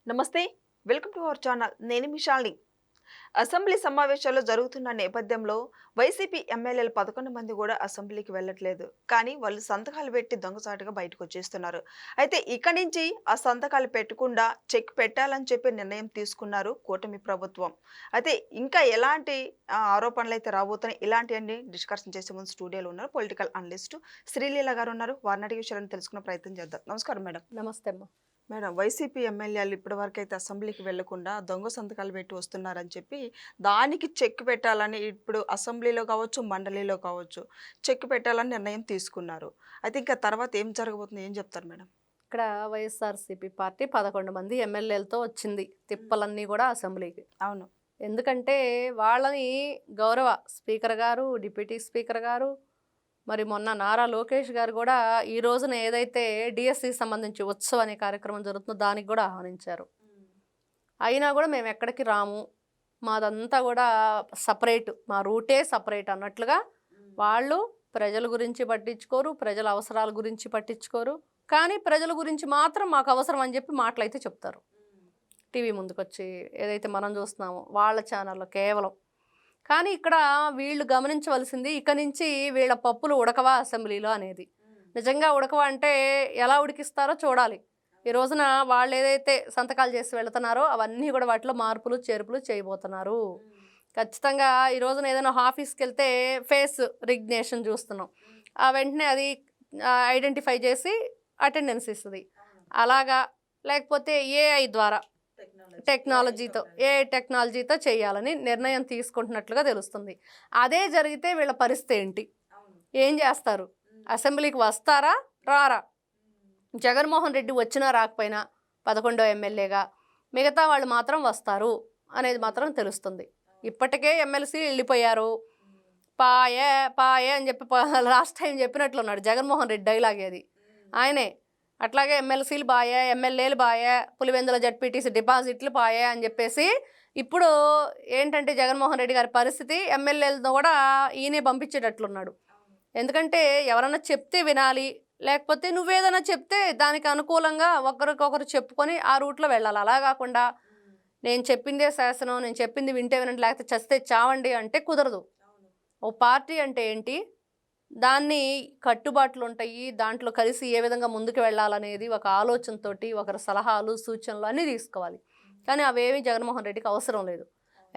నమస్తే. Welcome to our channel. నేను మీ Shalini. Assembly సమావేశాలు జరుగుతున్న నేపథ్యంలో వైసీపీ ఎమ్మెల్యేలు 11 మంది కూడా అసెంబ్లీకి వెళ్ళట్లేదు. కానీ వాళ్ళు సంతకాలు పెట్టి దొంగసాటుగా బయటకు వచ్చేస్తున్నారు. అయితే ఇక్కడి నుంచి ఆ సంతకాలు పెట్టకుండా చెక్ పెట్టాలని చెప్పి నిర్ణయం తీసుకున్నారు కూటమి ప్రభుత్వం. అయితే ఇంకా ఎలాంటి ఆరోపణలు అయితే రాబోతున్నాయి, ఇలాంటివన్నీ డిస్కషన్ చేసే ముందు స్టూడియోలో ఉన్నారు పొలిటికల్ అనలిస్ట్ శ్రీలీల గారు ఉన్నారు. వారిని అడిగే విషయాలను తెలుసుకునే ప్రయత్నం చేద్దాం. నమస్కారం మేడం. నమస్తే అమ్మ. మేడం, వైసీపీ ఎమ్మెల్యేలు ఇప్పటివరకు అయితే అసెంబ్లీకి వెళ్లకుండా దొంగ సంతకాలు పెట్టి వస్తున్నారని చెప్పి దానికి చెక్ పెట్టాలని ఇప్పుడు అసెంబ్లీలో కావచ్చు, మండలిలో కావచ్చు చెక్ పెట్టాలని నిర్ణయం తీసుకున్నారు. అయితే ఇంకా తర్వాత ఏం జరగబోతుంది, ఏం చెప్తారు మేడం? ఇక్కడ వైఎస్ఆర్సీపీ పార్టీ 11 మంది ఎమ్మెల్యేలతో వచ్చింది తిప్పలన్నీ కూడా అసెంబ్లీకి. అవును. ఎందుకంటే వాళ్ళని గౌరవ స్పీకర్ గారు, డిప్యూటీ స్పీకర్ గారు, మరి మొన్న నారా లోకేష్ గారు కూడా ఈ రోజున ఏదైతే డిఎస్సి సంబంధించి ఉత్సవ్ అనే కార్యక్రమం జరుగుతుందో దానికి కూడా ఆహ్వానించారు. అయినా కూడా మేము ఎక్కడికి రాము, మాదంతా కూడా సపరేట్, మా రూటే సపరేట్ అన్నట్లుగా వాళ్ళు ప్రజల గురించి పట్టించుకోరు, ప్రజల అవసరాల గురించి పట్టించుకోరు. కానీ ప్రజల గురించి మాత్రం మాకు అవసరం అని చెప్పి మాటలైతే చెప్తారు. టీవీ ముందుకొచ్చి ఏదైతే మనం చూస్తున్నామో వాళ్ళ ఛానల్లో కేవలం. కానీ ఇక్కడ వీళ్ళు గమనించవలసింది, ఇక నుంచి వీళ్ళ పప్పులు ఉడకవా అసెంబ్లీలో అనేది. నిజంగా ఉడకవా అంటే ఎలా ఉడికిస్తారో చూడాలి. ఈ రోజున వాళ్ళు ఏదైతే సంతకాలు చేసి వెళుతున్నారో అవన్నీ కూడా వాటిలో మార్పులు చేర్పులు చేయబోతున్నారు. ఖచ్చితంగా ఈ రోజున ఏదైనా ఆఫీస్కి వెళ్తే ఫేస్ రికగ్నిషన్ చూస్తున్నాం, వెంటనే అది ఐడెంటిఫై చేసి అటెండెన్స్ ఇస్తుంది. అలాగా లేకపోతే ఏఐ ద్వారా టెక్నాలజీతో చేయాలని నిర్ణయం తీసుకుంటున్నట్లుగా తెలుస్తుంది. అదే జరిగితే వీళ్ళ పరిస్థితి ఏంటి, ఏం చేస్తారు? అసెంబ్లీకి వస్తారా, రారా? జగన్మోహన్ రెడ్డి వచ్చినా రాకపోయినా 11వ ఎమ్మెల్యేగా మిగతా వాళ్ళు మాత్రం వస్తారు అనేది మాత్రం తెలుస్తుంది. ఇప్పటికే ఎమ్మెల్సీ వెళ్ళిపోయారు. పాయే పాయే అని చెప్పి లాస్ట్ టైం చెప్పినట్లున్నాడు జగన్మోహన్ రెడ్డి డైలాగ్ అది ఆయనే. అట్లాగే ఎమ్మెల్సీలు బాయే, ఎమ్మెల్యేలు బాయే, పులివెందుల జడ్పీటీసీ డిపాజిట్లు పాయే అని చెప్పేసి ఇప్పుడు ఏంటంటే జగన్మోహన్ రెడ్డి గారి పరిస్థితి ఎమ్మెల్యేలతో కూడా ఈయనే పంపించేటట్లున్నాడు. ఎందుకంటే ఎవరన్నా చెప్తే వినాలి, లేకపోతే నువ్వేదైనా చెప్తే దానికి అనుకూలంగా ఒకరికొకరు చెప్పుకొని ఆ రూట్లో వెళ్ళాలి. అలా కాకుండా నేను చెప్పిందే శాసనం, నేను చెప్పింది వింటే వినండి, లేకపోతే చస్తే చావండి అంటే కుదరదు. ఓ పార్టీ అంటే ఏంటి, దాన్ని కట్టుబాట్లు ఉంటాయి, దాంట్లో కలిసి ఏ విధంగా ముందుకు వెళ్ళాలనేది ఒక ఆలోచనతోటి ఒకరి సలహాలు సూచనలు అన్నీ తీసుకోవాలి. కానీ అవేమీ జగన్మోహన్ రెడ్డికి అవసరం లేదు.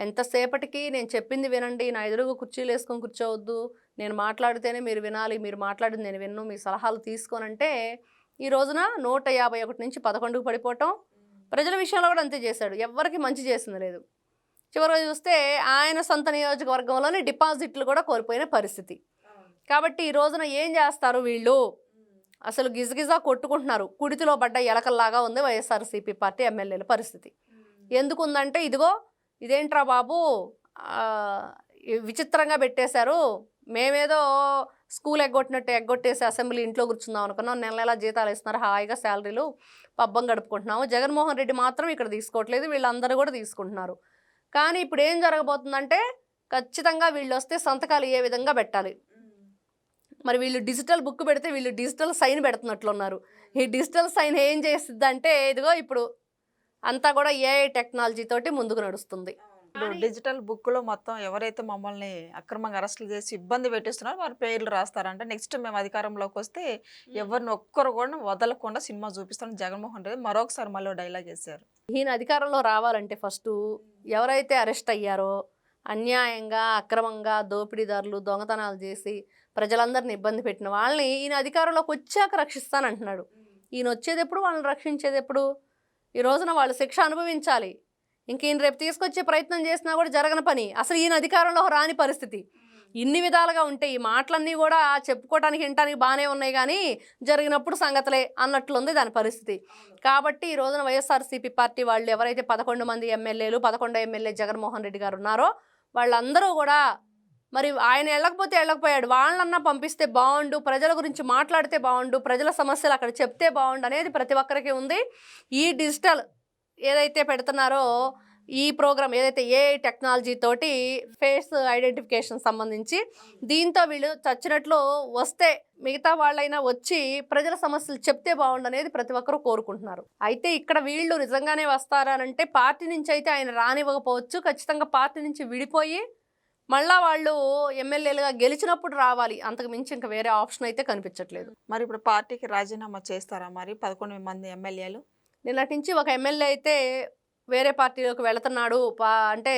ఎంతసేపటికి నేను చెప్పింది వినండి, నా ఎదురుగా కుర్చీలు వేసుకొని కూర్చోవద్దు, నేను మాట్లాడితేనే మీరు వినాలి, మీరు మాట్లాడింది నేను విన్ను, మీ సలహాలు తీసుకోనంటే ఈ రోజున 151 నుంచి 11కు పడిపోవటం. ప్రజల విషయంలో కూడా అంతే చేశాడు, ఎవరికి మంచి చేసింది లేదు. చివరిగా చూస్తే ఆయన సొంత నియోజకవర్గంలోనే డిపాజిట్లు కూడా కోల్పోయిన పరిస్థితి. కాబట్టి ఈ రోజున ఏం చేస్తారు వీళ్ళు, అసలు గిజగిజా కొట్టుకుంటున్నారు. కుడితిలో పడ్డ ఎలకల్లాగా ఉంది వైఎస్ఆర్సీపీ పార్టీ ఎమ్మెల్యేల పరిస్థితి. ఎందుకుందంటే ఇదిగో ఇదేంట్రా బాబు విచిత్రంగా పెట్టేశారు, మేమేదో స్కూల్ ఎగ్గొట్టినట్టు ఎగ్గొట్టేసి అసెంబ్లీ ఇంట్లో కూర్చుందాం అనుకున్నాం, నెల నెలా జీతాలు ఇస్తున్నారు, హాయిగా శాలరీలు పబ్బం గడుపుకుంటున్నాము, జగన్మోహన్ రెడ్డి మాత్రం ఇక్కడ తీసుకోవట్లేదు, వీళ్ళందరూ కూడా తీసుకుంటున్నారు. కానీ ఇప్పుడు ఏం జరగబోతుందంటే ఖచ్చితంగా వీళ్ళు వస్తే సంతకాలు ఏ విధంగా పెట్టాలి. మరి వీళ్ళు డిజిటల్ బుక్ పెడితే వీళ్ళు డిజిటల్ సైన్ పెడుతున్నట్లున్నారు. ఈ డిజిటల్ సైన్ ఏం చేస్తుంది అంటే ఇదిగో ఇప్పుడు అంతా కూడా ఏఐ టెక్నాలజీ తోటి ముందుకు నడుస్తుంది. ఇప్పుడు డిజిటల్ బుక్లో మొత్తం ఎవరైతే మమ్మల్ని అక్రమంగా అరెస్టులు చేసి ఇబ్బంది పెట్టిస్తున్నారో వారి పేర్లు రాస్తారంటే నెక్స్ట్ మేము అధికారంలోకి వస్తే ఎవరిని ఒక్కరు కూడా వదలకుండా సినిమా చూపిస్తాను జగన్మోహన్ రెడ్డి మరొకసారి మళ్ళీ డైలాగ్ వేశారు. ఈయన అధికారంలో రావాలంటే ఫస్ట్ ఎవరైతే అరెస్ట్ అయ్యారో, అన్యాయంగా అక్రమంగా దోపిడీదారులు దొంగతనాలు చేసి ప్రజలందరిని ఇబ్బంది పెట్టిన వాళ్ళని ఈయన అధికారంలోకి వచ్చాక రక్షిస్తానంటున్నాడు. ఈయన వచ్చేది ఎప్పుడు, వాళ్ళని రక్షించేది ఎప్పుడు? ఈ రోజున వాళ్ళు శిక్ష అనుభవించాలి. ఇంక ఈయన రేపు తీసుకొచ్చే ప్రయత్నం చేసినా కూడా జరగని పని, అసలు ఈయన అధికారంలో రాని పరిస్థితి. ఇన్ని విధాలుగా ఉంటే ఈ మాటలన్నీ కూడా చెప్పుకోవడానికి వినటానికి బాగానే ఉన్నాయి, కానీ జరిగినప్పుడు సంగతులే అన్నట్లుంది దాని పరిస్థితి. కాబట్టి ఈ రోజున వైఎస్ఆర్సీపీ పార్టీ వాళ్ళు ఎవరైతే 11 మంది ఎమ్మెల్యేలు, 11వ ఎమ్మెల్యే జగన్మోహన్ రెడ్డి గారు ఉన్నారో వాళ్ళందరూ కూడా మరి ఆయన వెళ్ళకపోతే వెళ్ళకపోయాడు, వాళ్ళన్నా పంపిస్తే బాగుండు, ప్రజల గురించి మాట్లాడితే బాగుండు, ప్రజల సమస్యలు అక్కడ చెప్తే బాగుండు అనేది ప్రతి ఒక్కరికి ఉంది. ఈ డిజిటల్ ఏదైతే పెడుతున్నారో ఈ ప్రోగ్రామ్ ఏదైతే ఏఐ టెక్నాలజీ తోటి ఫేస్ ఐడెంటిఫికేషన్ సంబంధించి దీంతో వీళ్ళు చచ్చినట్లు వస్తే మిగతా వాళ్ళైనా వచ్చి ప్రజల సమస్యలు చెప్తే బాగుండనేది ప్రతి ఒక్కరూ కోరుకుంటున్నారు. అయితే ఇక్కడ వీళ్ళు నిజంగానే వస్తారా అంటే పార్టీ నుంచి అయితే ఆయన రానివ్వకపోవచ్చు, ఖచ్చితంగా పార్టీ నుంచి విడిపోయి మళ్ళా వాళ్ళు ఎమ్మెల్యేలుగా గెలిచినప్పుడు రావాలి, అంతకు మించి ఇంకా వేరే ఆప్షన్ అయితే కనిపించట్లేదు. మరి ఇప్పుడు పార్టీకి రాజీనామా చేస్తారా మరి 11 మంది ఎమ్మెల్యేలు? నిన్నటి నుంచి ఒక ఎమ్మెల్యే అయితే వేరే పార్టీలోకి వెళుతున్నాడు, అంటే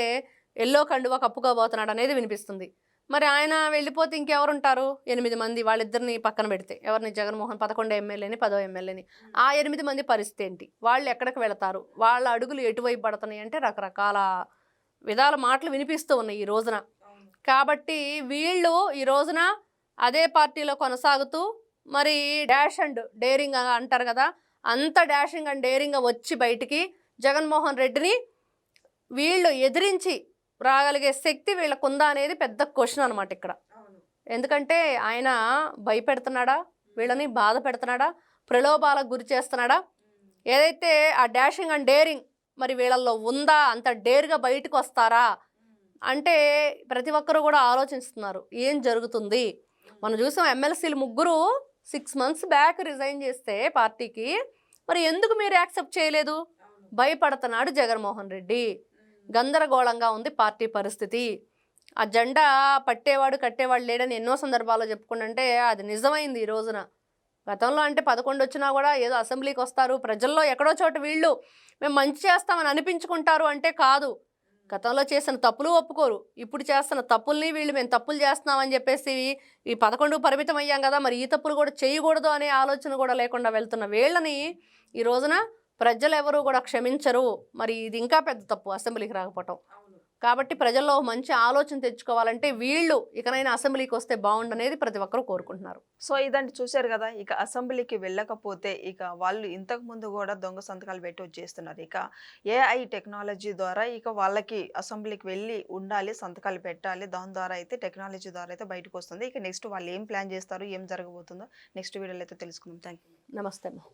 ఎల్లో కండువా కప్పుకోబోతున్నాడు అనేది వినిపిస్తుంది. మరి ఆయన వెళ్ళిపోతే ఇంకెవరుంటారు? 8 మంది, వాళ్ళిద్దరిని పక్కన పెడితే ఎవరిని? జగన్మోహన్ 11 ఎమ్మెల్యేని 10వ ఎమ్మెల్యేని. ఆ 8 మంది పరిస్థితి ఏంటి? వాళ్ళు ఎక్కడికి వెళతారు? వాళ్ళ అడుగులు ఎటువైపు పడుతున్నాయి అంటే రకరకాల విధాల మాటలు వినిపిస్తూ ఉన్నాయి ఈ రోజున. కాబట్టి వీళ్ళు ఈ రోజున అదే పార్టీలో కొనసాగుతూ మరి డాష్ అండ్ డేరింగ్ అంటారు కదా, అంత డాషింగ్ అండ్ డేరింగ్గా వచ్చి బయటికి జగన్మోహన్ రెడ్డిని వీళ్ళు ఎదిరించి రాగలిగే శక్తి వీళ్ళకు ఉందా అనేది పెద్ద క్వశ్చన్ అనమాట ఇక్కడ. ఎందుకంటే ఆయన భయపెడుతున్నాడా, వీళ్ళని బాధ పెడుతున్నాడా, ప్రలోభాలకు గురి చేస్తున్నాడా? ఏదైతే ఆ డాషింగ్ అండ్ డేరింగ్ మరి వీళ్ళల్లో ఉందా, అంత డేర్గా బయటకు వస్తారా అంటే ప్రతి ఒక్కరు కూడా ఆలోచిస్తున్నారు ఏం జరుగుతుంది. మనం చూసాం ఎమ్మెల్సీలు 3 6 months బ్యాక్ రిజైన్ చేస్తే పార్టీకి, మరి ఎందుకు మీరు యాక్సెప్ట్ చేయలేదు? భయపడుతున్నాడు జగన్మోహన్ రెడ్డి. గందరగోళంగా ఉంది పార్టీ పరిస్థితి. ఆ జెండా పట్టేవాడు కట్టేవాడు లేడని ఎన్నో సందర్భాల్లో చెప్పుకుంటుంటే అది నిజమైంది ఈ రోజున. గతంలో అంటే 11 వచ్చినా కూడా ఏదో అసెంబ్లీకి వస్తారు, ప్రజల్లో ఎక్కడో చోట వీళ్ళు మేము మంచి చేస్తామని అనిపించుకుంటారు అంటే కాదు. గతంలో చేసిన తప్పులు ఒప్పుకోరు, ఇప్పుడు చేస్తున్న తప్పుల్ని వీళ్ళు మేము తప్పులు చేస్తున్నామని చెప్పేసి ఈ 11 పరిమితం అయ్యాం కదా, మరి ఈ తప్పులు కూడా చేయకూడదు అనే ఆలోచన కూడా లేకుండా వెళ్తున్న వీళ్ళని ఈ రోజున ప్రజలు ఎవరు కూడా క్షమించరు. మరి ఇది ఇంకా పెద్ద తప్పు అసెంబ్లీకి రాకపోవటం. కాబట్టి ప్రజల్లో మంచి ఆలోచన తెచ్చుకోవాలంటే వీళ్ళు ఇకనైనా అసెంబ్లీకి వస్తే బాగుండనేది ప్రతి ఒక్కరూ కోరుకుంటున్నారు. సో ఇదండి చూశారు కదా, ఇక అసెంబ్లీకి వెళ్ళకపోతే ఇక వాళ్ళు ఇంతకు ముందు కూడా దొంగ సంతకాలు పెట్టి వచ్చేస్తున్నారు. ఇక ఏఐ టెక్నాలజీ ద్వారా ఇక వాళ్ళకి అసెంబ్లీకి వెళ్ళి ఉండాలి, సంతకాలు పెట్టాలి. దాని ద్వారా అయితే టెక్నాలజీ ద్వారా అయితే బయటకు వస్తుంది. ఇక నెక్స్ట్ వాళ్ళు ఏం ప్లాన్ చేస్తారు, ఏం జరగబోతుందో నెక్స్ట్ వీడియోలో అయితే తెలుసుకుందాం. Thank you. నమస్తే అమ్మ.